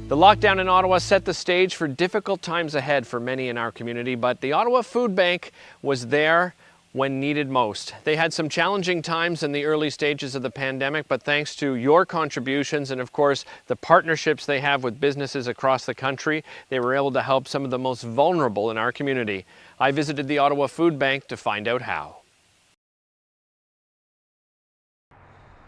The lockdown in Ottawa set the stage for difficult times ahead for many in our community, but the Ottawa Food Bank was there when needed most. They had some challenging times in the early stages of the pandemic, but thanks to your contributions and of course the partnerships they have with businesses across the country, they were able to help some of the most vulnerable in our community. I visited the Ottawa Food Bank to find out how.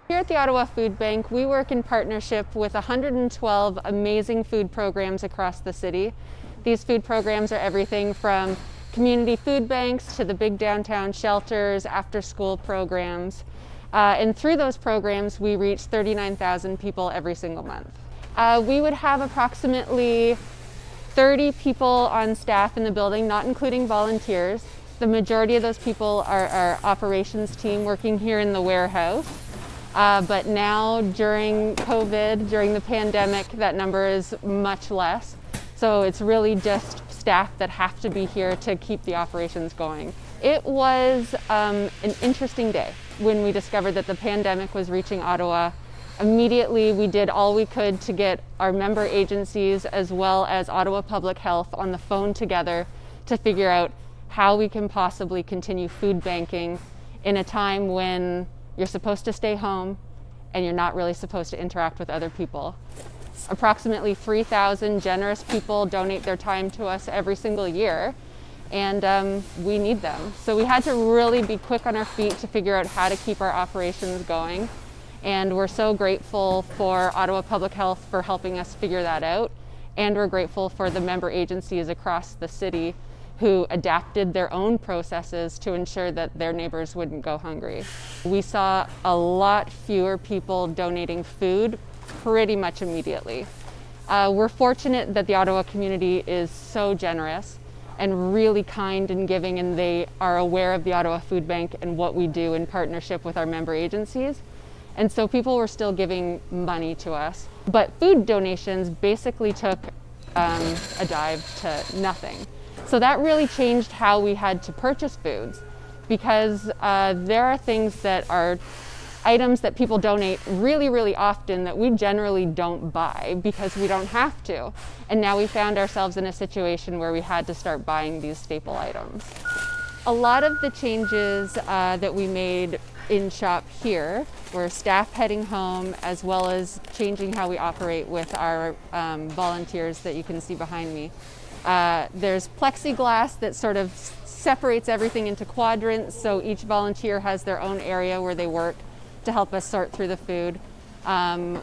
Here at the Ottawa Food Bank, we work in partnership with 112 amazing food programs across the city. These food programs are everything from community food banks to the big downtown shelters, after-school programs. And through those programs, we reach 39,000 people every single month. We would have approximately 30 people on staff in the building, not including volunteers. The majority of those people are our operations team working here in the warehouse. But now during COVID, during the pandemic, that number is much less. So it's really just staff that have to be here to keep the operations going. It was an interesting day when we discovered that the pandemic was reaching Ottawa. Immediately, we did all we could to get our member agencies as well as Ottawa Public Health on the phone together to figure out how we can possibly continue food banking in a time when you're supposed to stay home and you're not really supposed to interact with other people. Approximately 3,000 generous people donate their time to us every single year, and we need them. So we had to really be quick on our feet to figure out how to keep our operations going. And we're so grateful for Ottawa Public Health for helping us figure that out. And we're grateful for the member agencies across the city who adapted their own processes to ensure that their neighbors wouldn't go hungry. We saw a lot fewer people donating food pretty much immediately. We're fortunate that the Ottawa community is so generous and really kind and giving, and they are aware of the Ottawa Food Bank and what we do in partnership with our member agencies. And so people were still giving money to us. But food donations basically took a dive to nothing. So that really changed how we had to purchase foods, because there are things that are items that people donate really often that we generally don't buy because we don't have to. And now we found ourselves in a situation where we had to start buying these staple items. A lot of the changes that we made in shop here were staff heading home, as well as changing how we operate with our volunteers that you can see behind me. There's plexiglass that sort of separates everything into quadrants, so each volunteer has their own area where they work to help us sort through the food.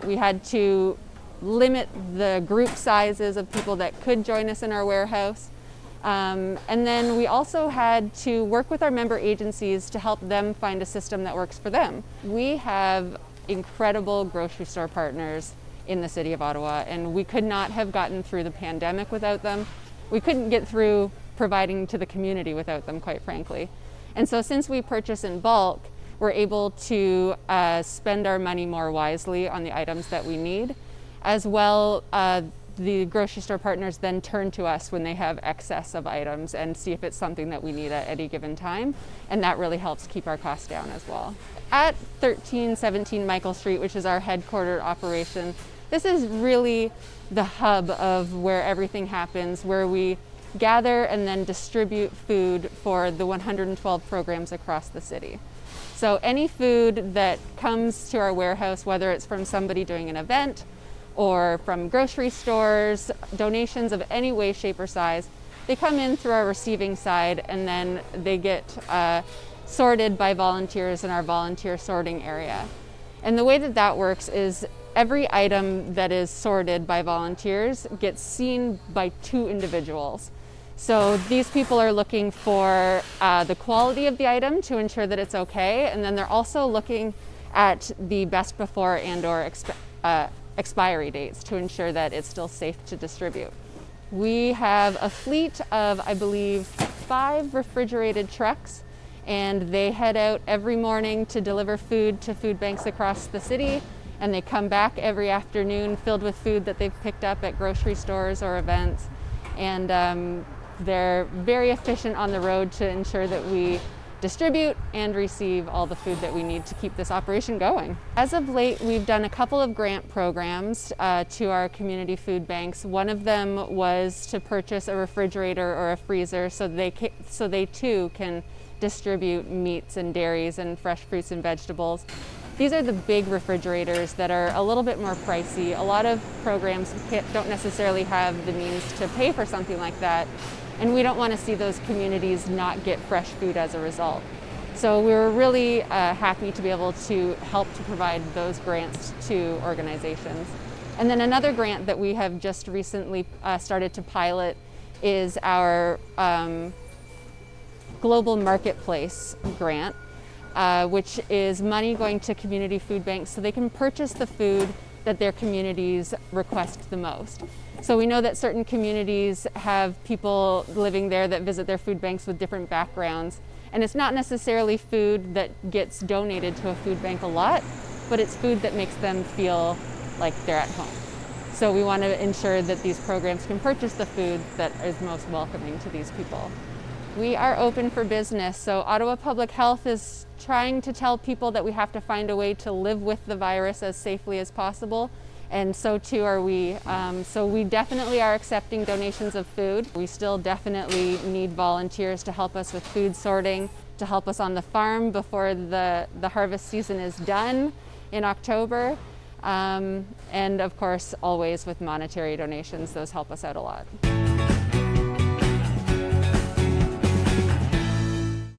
We had to limit the group sizes of people that could join us in our warehouse. And then we also had to work with our member agencies to help them find a system that works for them. We have incredible grocery store partners in the city of Ottawa, and we could not have gotten through the pandemic without them. We couldn't get through providing to the community without them, quite frankly. And so since we purchase in bulk, we're able to spend our money more wisely on the items that we need. As well, the grocery store partners then turn to us when they have excess of items and see if it's something that we need at any given time. And that really helps keep our costs down as well. At 1317 Michael Street, which is our headquartered operation, this is really the hub of where everything happens, where we gather and then distribute food for the 112 programs across the city. So any food that comes to our warehouse, whether it's from somebody doing an event or from grocery stores, donations of any way, shape, or size, they come in through our receiving side, and then they get sorted by volunteers in our volunteer sorting area. And the way that that works is every item that is sorted by volunteers gets seen by two individuals. So these people are looking for the quality of the item to ensure that it's okay, and then they're also looking at the best before and or expiry dates to ensure that it's still safe to distribute. We have a fleet of, I believe, 5 refrigerated trucks, and they head out every morning to deliver food to food banks across the city, and they come back every afternoon filled with food that they've picked up at grocery stores or events. And they're very efficient on the road to ensure that we distribute and receive all the food that we need to keep this operation going. As of late, we've done a couple of grant programs to our community food banks. One of them was to purchase a refrigerator or a freezer so they too can distribute meats and dairies and fresh fruits and vegetables. These are the big refrigerators that are a little bit more pricey. A lot of programs don't necessarily have the means to pay for something like that, and we don't want to see those communities not get fresh food as a result. So we were really happy to be able to help to provide those grants to organizations. And then another grant that we have just recently started to pilot is our Global Marketplace grant, which is money going to community food banks so they can purchase the food that their communities request the most. So we know that certain communities have people living there that visit their food banks with different backgrounds, and it's not necessarily food that gets donated to a food bank a lot, but it's food that makes them feel like they're at home. So we want to ensure that these programs can purchase the food that is most welcoming to these people. We are open for business, so Ottawa Public Health is trying to tell people that we have to find a way to live with the virus as safely as possible, and so too are we. So we definitely are accepting donations of food. We still definitely need volunteers to help us with food sorting, to help us on the farm before the harvest season is done in October, and of course always with monetary donations. Those help us out a lot.